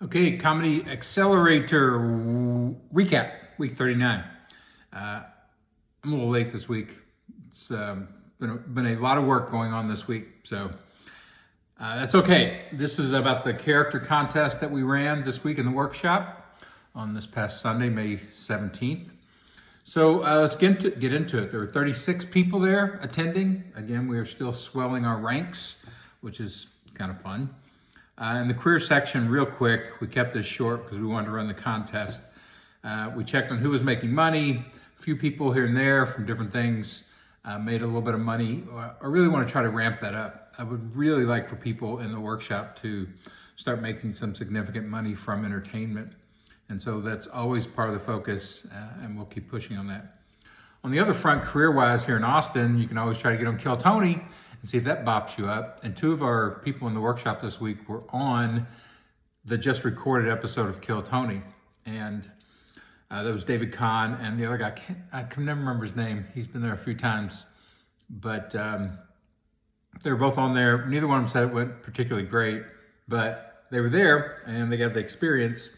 Okay, Comedy Accelerator recap, week 39. I'm a little late this week. It's been a lot of work going on this week, so that's okay. This is about the character contest that we ran this week in the workshop on this past Sunday, May 17th. So let's get into it. There were 36 people there attending. Again, we are still swelling our ranks, which is kind of fun. In the career section, real quick, we kept this short because we wanted to run the contest. We checked on who was making money. A few people here and there from different things made a little bit of money. I really want to try to ramp that up. I would really like for people in the workshop to start making some significant money from entertainment. And so that's always part of the focus, and we'll keep pushing on that. On the other front, career-wise here in Austin, you can always try to get on Kill Tony and see if that bops you up. And two of our people in the workshop this week were on the just recorded episode of Kill Tony. And that was David Kahn and the other guy, I can never remember his name. He's been there a few times, but they were both on there. Neither one of them said it went particularly great, but they were there and they got the experience.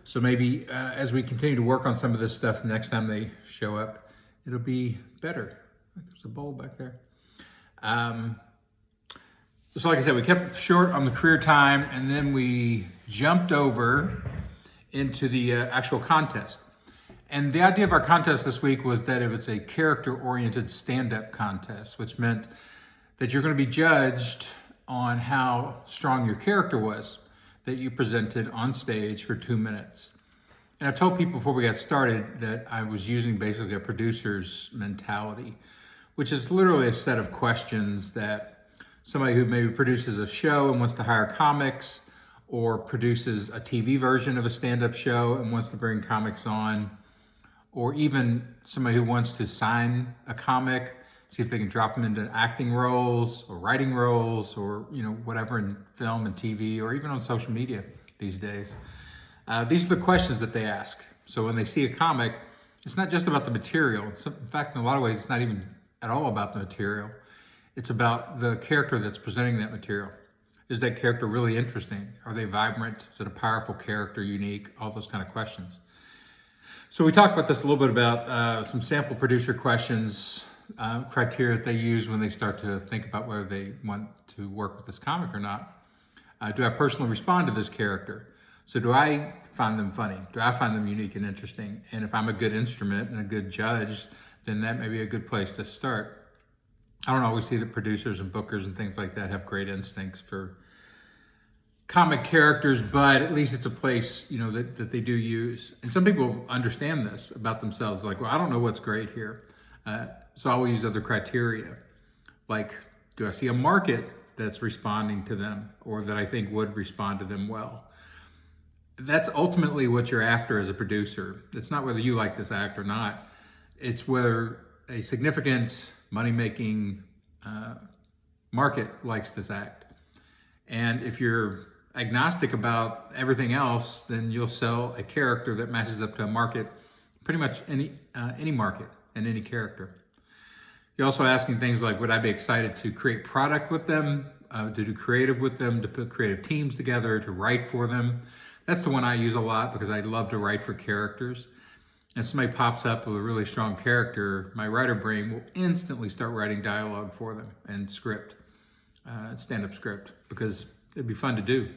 So maybe as we continue to work on some of this stuff, next time they show up, it'll be better. There's a bowl back there. So like I said, we kept it short on the career time, and then we jumped over into the actual contest. And the idea of our contest this week was that it was a character-oriented stand-up contest, which meant that you're going to be judged on how strong your character was that you presented on stage for 2 minutes. And I told people before we got started that I was using basically a producer's mentality, which is literally a set of questions that somebody who maybe produces a show and wants to hire comics, or produces a TV version of a stand-up show and wants to bring comics on, or even somebody who wants to sign a comic, see if they can drop them into acting roles or writing roles or whatever in film and TV or even on social media these days. These are the questions that they ask. So when they see a comic, it's not just about the material. In fact, in a lot of ways, it's not even at all about the material. It's about the character that's presenting that material. Is that character really interesting? Are they vibrant? Is it a powerful character, unique? All those kind of questions. So we talked about this a little bit about some sample producer questions, criteria that they use when they start to think about whether they want to work with this comic or not. Do I personally respond to this character? So do I find them funny? Do I find them unique and interesting? And if I'm a good instrument and a good judge, then that may be a good place to start. I don't always see that producers and bookers and things like that have great instincts for comic characters, but at least it's a place, that they do use. And some people understand this about themselves, like, well, I don't know what's great here. So I will use other criteria. Like, do I see a market that's responding to them or that I think would respond to them well? That's ultimately what you're after as a producer. It's not whether you like this act or not. It's whether a significant money-making market likes this act. And if you're agnostic about everything else, then you'll sell a character that matches up to a market, pretty much any market and any character. You're also asking things like, would I be excited to create product with them, to do creative with them, to put creative teams together, to write for them? That's the one I use a lot because I love to write for characters. If somebody pops up with a really strong character, my writer brain will instantly start writing dialogue for them and script, stand-up script, because it'd be fun to do.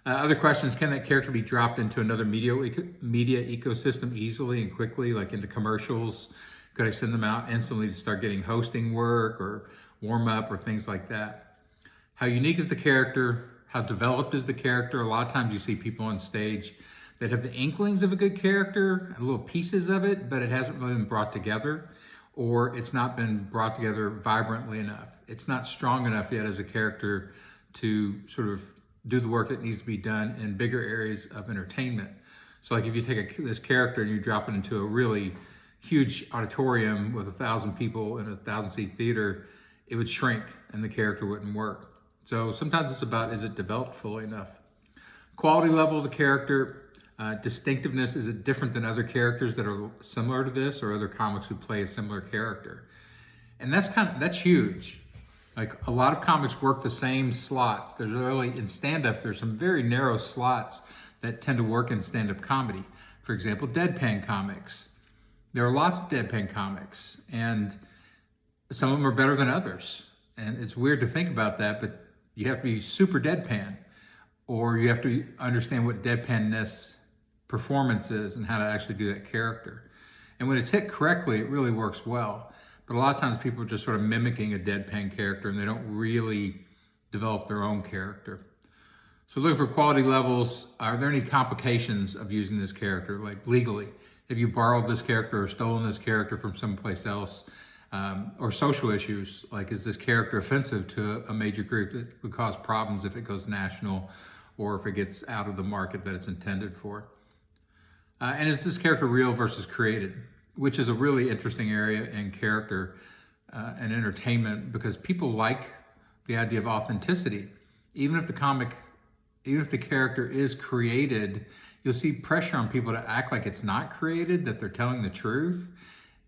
Other questions, can that character be dropped into another media ecosystem easily and quickly, like into commercials? Could I send them out instantly to start getting hosting work or warm up or things like that? How unique is the character? How developed is the character? A lot of times you see people on stage that have the inklings of a good character, little pieces of it, but it hasn't really been brought together, or it's not been brought together vibrantly enough. It's not strong enough yet as a character to sort of do the work that needs to be done in bigger areas of entertainment. So like if you take this character and you drop it into a really huge auditorium with 1,000 people in a 1,000-seat theater, it would shrink and the character wouldn't work. So sometimes it's about, is it developed fully enough? Quality level of the character, distinctiveness, is it different than other characters that are similar to this or other comics who play a similar character? And that's huge. Like a lot of comics work the same slots. There's really, in stand-up, there's some very narrow slots that tend to work in stand-up comedy. For example, deadpan comics. There are lots of deadpan comics, and some of them are better than others. And it's weird to think about that, but you have to be super deadpan, or you have to understand what deadpanness performance is and how to actually do that character. And when it's hit correctly, it really works well. But a lot of times people are just sort of mimicking a deadpan character and they don't really develop their own character. So looking for quality levels, are there any complications of using this character, like legally? Have you borrowed this character or stolen this character from someplace else? Or social issues, like is this character offensive to a major group that would cause problems if it goes national or if it gets out of the market that it's intended for? And is this character real versus created? Which is a really interesting area in character and entertainment, because people like the idea of authenticity. Even if the character is created, you'll see pressure on people to act like it's not created, that they're telling the truth.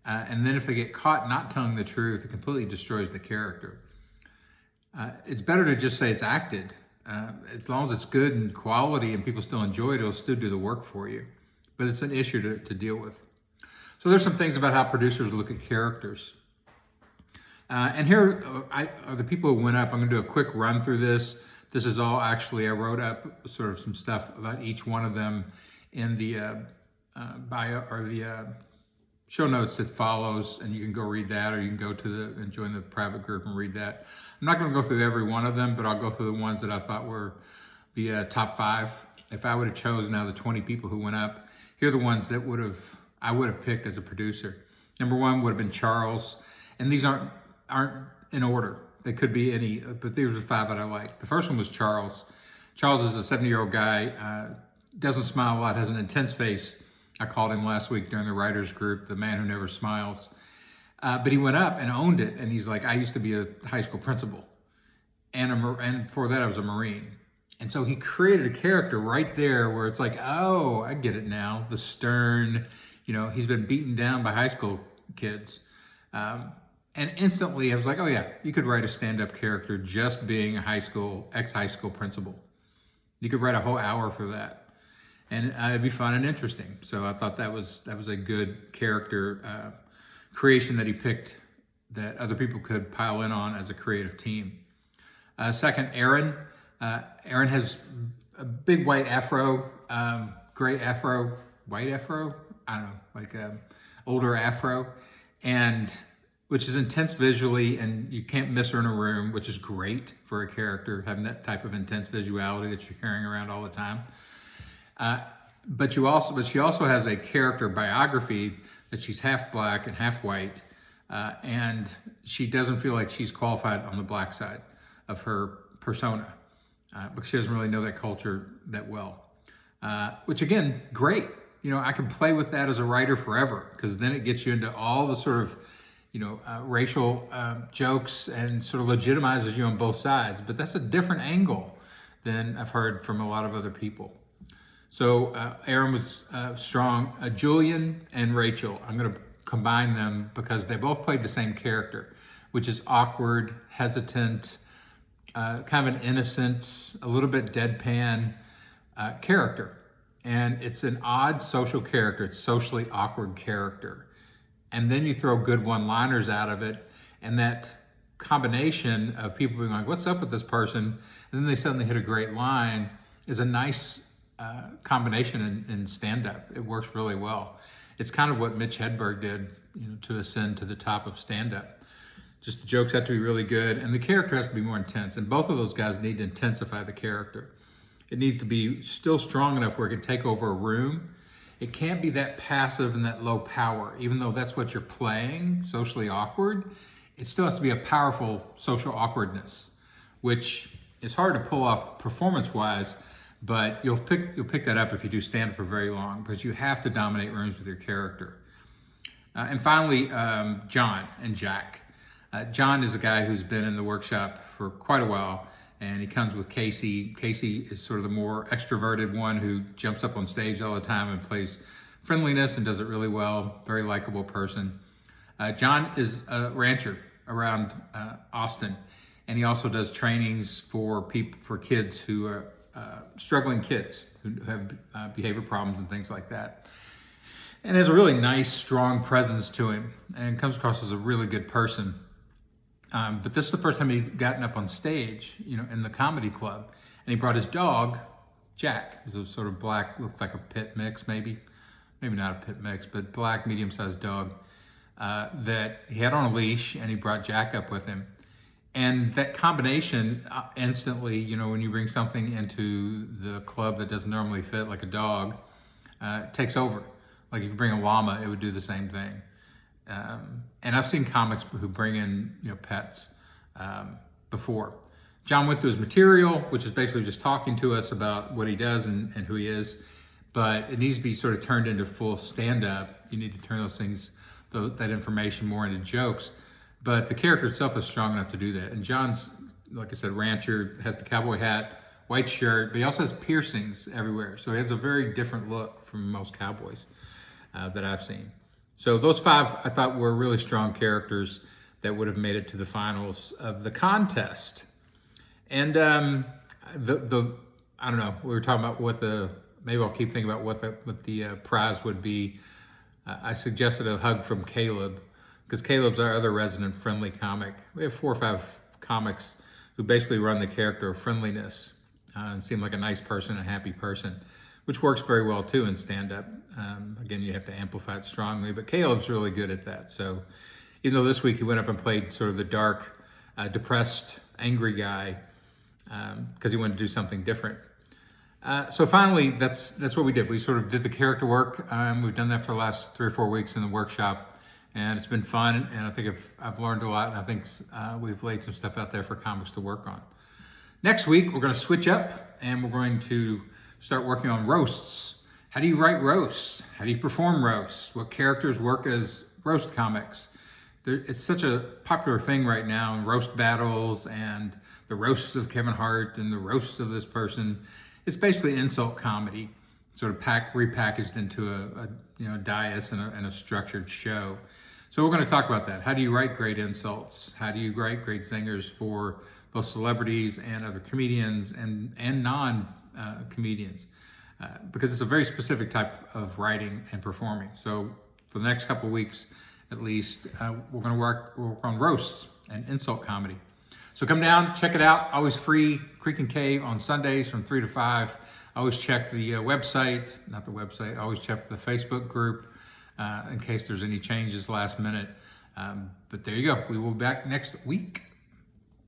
And then if they get caught not telling the truth, it completely destroys the character. It's better to just say it's acted. As long as it's good and quality and people still enjoy it, it'll still do the work for you. But it's an issue to deal with. So there's some things about how producers look at characters. And here are the people who went up. I'm going to do a quick run through this. This is all actually, I wrote up sort of some stuff about each one of them in the bio or the show notes that follows, and you can go read that, or you can go to and join the private group and read that. I'm not going to go through every one of them, but I'll go through the ones that I thought were the top 5. If I would have chosen now the 20 people who went up, here are the ones that I would have picked as a producer. Number 1 would have been Charles, and these aren't in order. They could be any, but these are the 5 that I like. The first one was Charles. Charles is a 70-year-old guy, doesn't smile a lot, has an intense face. I called him last week during the writers group, the man who never smiles. But he went up and owned it, and he's like, I used to be a high school principal, and before that I was a Marine. And so he created a character right there where it's like, oh, I get it now. The stern, he's been beaten down by high school kids. And instantly I was like, oh yeah, you could write a stand-up character just being a ex-high school principal. You could write a whole hour for that. And it'd be fun and interesting. So I thought that was a good character creation that he picked that other people could pile in on as a creative team. Second, Aaron. Aaron has a big white afro, gray afro, white afro? I don't know, like older afro, and which is intense visually, and you can't miss her in a room, which is great for a character, having that type of intense visuality that you're carrying around all the time. But she also has a character biography that she's half black and half white, and she doesn't feel like she's qualified on the black side of her persona because she doesn't really know that culture that well. Which again, great. I can play with that as a writer forever, because then it gets you into all the sort of racial jokes and sort of legitimizes you on both sides. But that's a different angle than I've heard from a lot of other people. So Aaron was strong. Julian and Rachel, I'm going to combine them because they both played the same character, which is awkward, hesitant, kind of an innocent, a little bit deadpan character. And it's an odd social character. It's socially awkward character. And then you throw good one-liners out of it, and that combination of people being like, what's up with this person? And then they suddenly hit a great line is a nice combination in stand-up. It works really well. It's kind of what Mitch Hedberg did, to ascend to the top of stand-up. Just the jokes have to be really good, and the character has to be more intense. And both of those guys need to intensify the character. It needs to be still strong enough where it can take over a room. It can't be that passive and that low power, even though that's what you're playing, socially awkward. It still has to be a powerful social awkwardness, which is hard to pull off performance-wise, but you'll pick that up if you do stand-up for very long, because you have to dominate rooms with your character. And finally, John and Jack. John is a guy who's been in the workshop for quite a while, and he comes with Kaysie. Kaysie is sort of the more extroverted one who jumps up on stage all the time and plays friendliness and does it really well. Very likable person. John is a rancher around Austin, And he also does trainings for kids who are struggling kids who have behavior problems and things like that. And has a really nice, strong presence to him, and comes across as a really good person. But this is the first time he'd gotten up on stage, in the comedy club, and he brought his dog, Jack. He's a sort of black, looked like a pit mix, maybe not a pit mix, but black, medium-sized dog that he had on a leash, and he brought Jack up with him. And that combination instantly, when you bring something into the club that doesn't normally fit, like a dog, takes over. Like if you bring a llama, it would do the same thing. And I've seen comics who bring in, pets before. John went through his material, which is basically just talking to us about what he does and who he is. But it needs to be sort of turned into full stand-up. You need to turn those things, that information more into jokes. But the character itself is strong enough to do that. And John's, like I said, rancher, has the cowboy hat, white shirt, but he also has piercings everywhere. So he has a very different look from most cowboys that I've seen. So those 5 I thought were really strong characters that would have made it to the finals of the contest. And I don't know, we were talking about maybe I'll keep thinking about what the prize would be. I suggested a hug from Caleb, because Caleb's our other resident friendly comic. We have 4 or 5 comics who basically run the character of friendliness and seem like a nice person, a happy person, which works very well too in stand-up. Again, you have to amplify it strongly, but Caleb's really good at that. So even though this week he went up and played sort of the dark, depressed, angry guy, because he wanted to do something different. So finally, that's what we did. We sort of did the character work. We've done that for the last 3 or 4 weeks in the workshop. And it's been fun, and I think I've learned a lot, and I think we've laid some stuff out there for comics to work on. Next week, we're going to switch up, and we're going to start working on roasts. How do you write roasts? How do you perform roasts? What characters work as roast comics? It's such a popular thing right now, roast battles and the roasts of Kevin Hart and the roasts of this person. It's basically insult comedy, sort of repackaged into a dais and a structured show. So we're going to talk about that. How do you write great insults? How do you write great singers for both celebrities and other comedians and non-comedians? Because it's a very specific type of writing and performing. So for the next couple of weeks, at least, we're going to work on roasts and insult comedy. So come down, check it out. Always free, Creek and Cave on Sundays from 3 to 5. Always check the website, not the website, always check the Facebook group in case there's any changes last minute. But there you go. We will be back next week.